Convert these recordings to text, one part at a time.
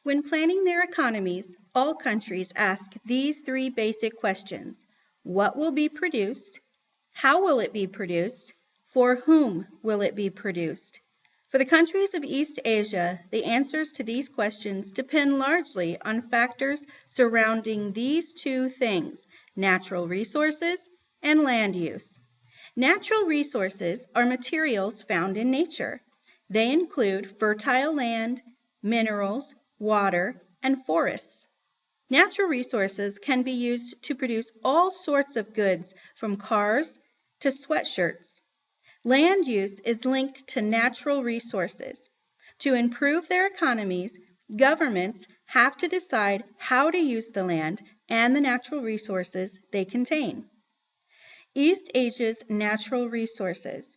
When planning their economies, all countries ask these three basic questions. What will be produced? How will it be produced? For whom will it be produced? For the countries of East Asia, the answers to these questions depend largely on factors surrounding these two things, natural resources and land use. Natural resources are materials found in nature. They include fertile land, minerals, water, and forests. Natural resources can be used to produce all sorts of goods, from cars to sweatshirts. Land use is linked to natural resources. To improve their economies, governments have to decide how to use the land and the natural resources they contain. East Asia's natural resources.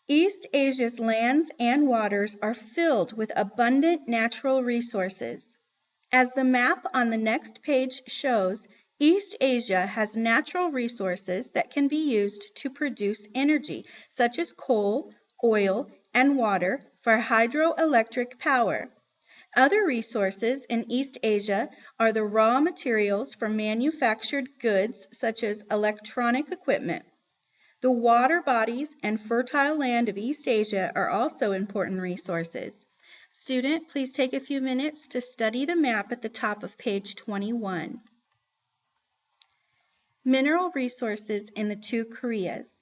East Asia's lands and waters are filled with abundant natural resources. As the map on the next page shows, East Asia has natural resources that can be used to produce energy, such as coal, oil, and water for hydroelectric power. Other resources in East Asia are the raw materials for manufactured goods, such as electronic equipment. The water bodies and fertile land of East Asia are also important resources. Student, please take a few minutes to study the map at the top of page 21. Mineral resources in the two Koreas.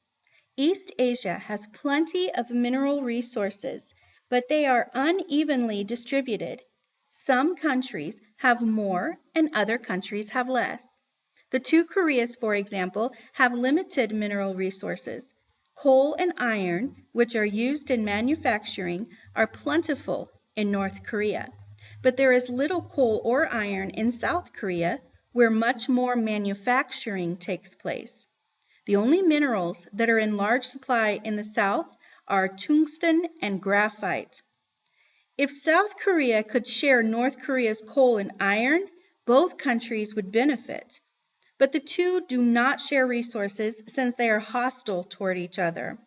East Asia has plenty of mineral resources, but they are unevenly distributed. Some countries have more and other countries have less. The two Koreas, for example, have limited mineral resources. Coal and iron, which are used in manufacturing, are plentiful in North Korea, but there is little coal or iron in South Korea, where much more manufacturing takes place. The only minerals that are in large supply in the South are tungsten and graphite. If South Korea could share North Korea's coal and iron, both countries would benefit. But the two do not share resources since they are hostile toward each other.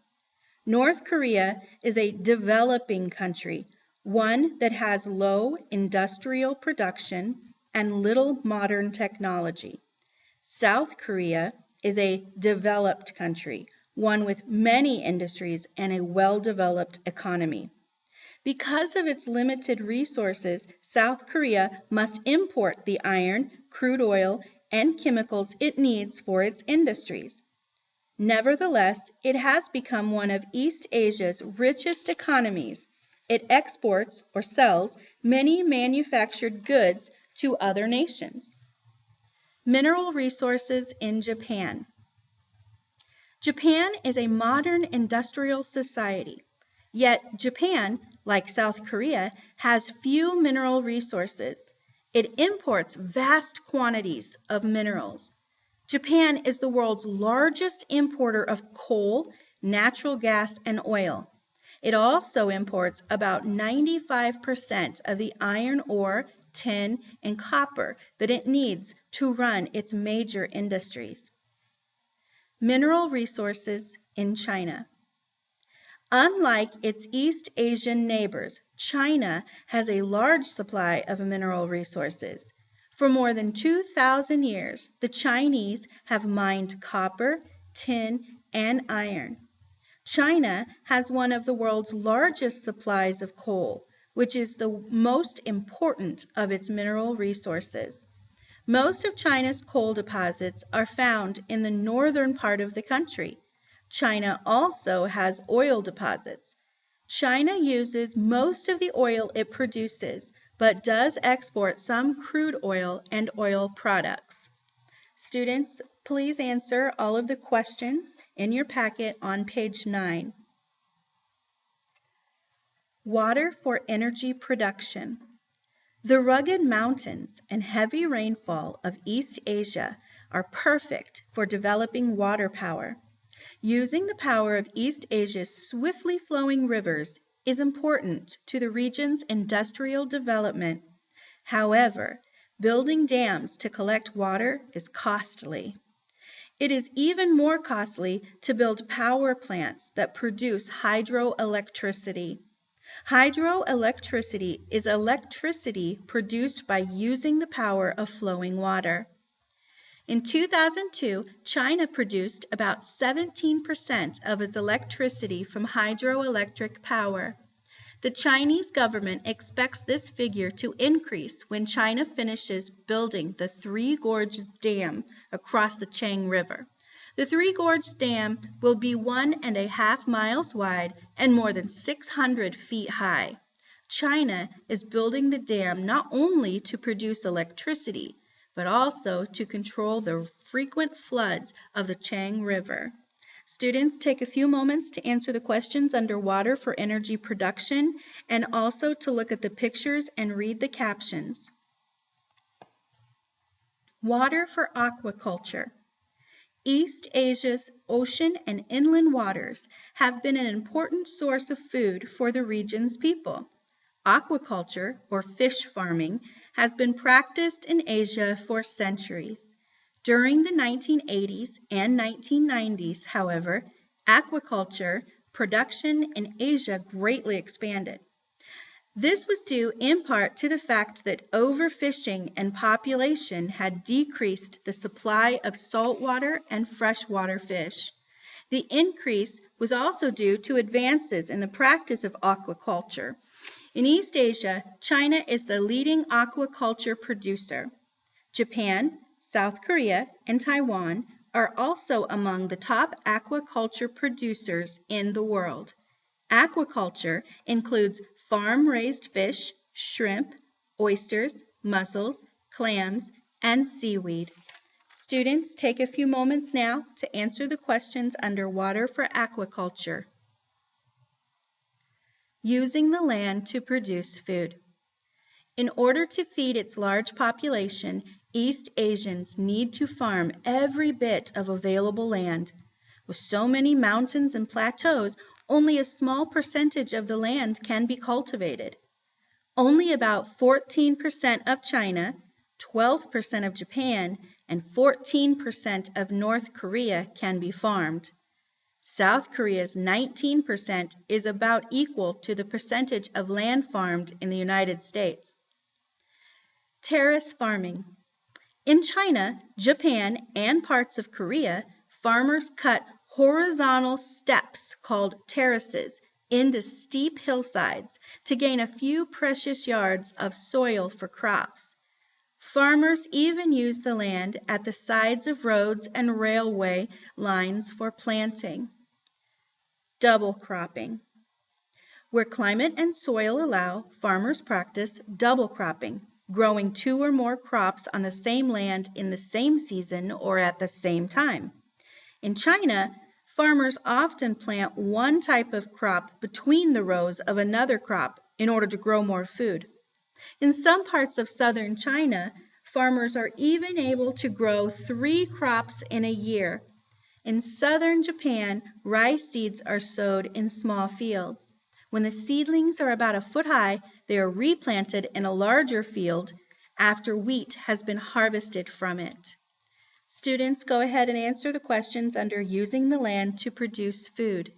North Korea is a developing country, one that has low industrial production and little modern technology. South Korea is a developed country, one with many industries and a well-developed economy. Because of its limited resources, South Korea must import the iron, crude oil, and chemicals it needs for its industries. Nevertheless, it has become one of East Asia's richest economies. It exports or sells many manufactured goods to other nations. Mineral resources in Japan. Japan is a modern industrial society. Yet Japan, like South Korea, has few mineral resources. It imports vast quantities of minerals. Japan is the world's largest importer of coal, natural gas, and oil. It also imports about 95% of the iron ore, tin, and copper that it needs to run its major industries. Mineral resources in China. Unlike its East Asian neighbors, China has a large supply of mineral resources. For more than 2,000 years, the Chinese have mined copper, tin, and iron. China has one of the world's largest supplies of coal, which is the most important of its mineral resources. Most of China's coal deposits are found in the northern part of the country. China also has oil deposits. China uses most of the oil it produces, but does export some crude oil and oil products. Students, please answer all of the questions in your packet on page 9. Water for energy production. The rugged mountains and heavy rainfall of East Asia are perfect for developing water power. Using the power of East Asia's swiftly flowing rivers is important to the region's industrial development. However, building dams to collect water is costly. It is even more costly to build power plants that produce hydroelectricity. Hydroelectricity is electricity produced by using the power of flowing water. In 2002, China produced about 17% of its electricity from hydroelectric power. The Chinese government expects this figure to increase when China finishes building the Three Gorges Dam across the Chang River. The Three Gorges Dam will be 1.5 miles wide and more than 600 feet high. China is building the dam not only to produce electricity, but also to control the frequent floods of the Chang River. Students, take a few moments to answer the questions under water for energy production and also to look at the pictures and read the captions. Water for aquaculture. East Asia's ocean and inland waters have been an important source of food for the region's people. Aquaculture, or fish farming, has been practiced in Asia for centuries. During the 1980s and 1990s, however, aquaculture production in Asia greatly expanded. This was due in part to the fact that overfishing and population had decreased the supply of saltwater and freshwater fish. The increase was also due to advances in the practice of aquaculture. In East Asia, China is the leading aquaculture producer. Japan, South Korea, and Taiwan are also among the top aquaculture producers in the world. Aquaculture includes farm-raised fish, shrimp, oysters, mussels, clams, and seaweed. Students, take a few moments now to answer the questions under water for aquaculture. Using the land to produce food. In order to feed its large population, East Asians need to farm every bit of available land. With so many mountains and plateaus, only a small percentage of the land can be cultivated. Only about 14% of China, 12% of Japan, and 14% of North Korea can be farmed. South Korea's 19% is about equal to the percentage of land farmed in the United States. Terrace farming. In China, Japan, and parts of Korea, farmers cut horizontal steps called terraces into steep hillsides to gain a few precious yards of soil for crops. Farmers even use the land at the sides of roads and railway lines for planting. Double cropping. Where climate and soil allow, farmers practice double cropping, growing 2 or more crops on the same land in the same season or at the same time. In China, farmers often plant one type of crop between the rows of another crop in order to grow more food. In some parts of southern China, farmers are even able to grow 3 crops in a year. In southern Japan, rice seeds are sowed in small fields. When the seedlings are about a foot high, they are replanted in a larger field after wheat has been harvested from it. Students, go ahead and answer the questions under using the land to produce food.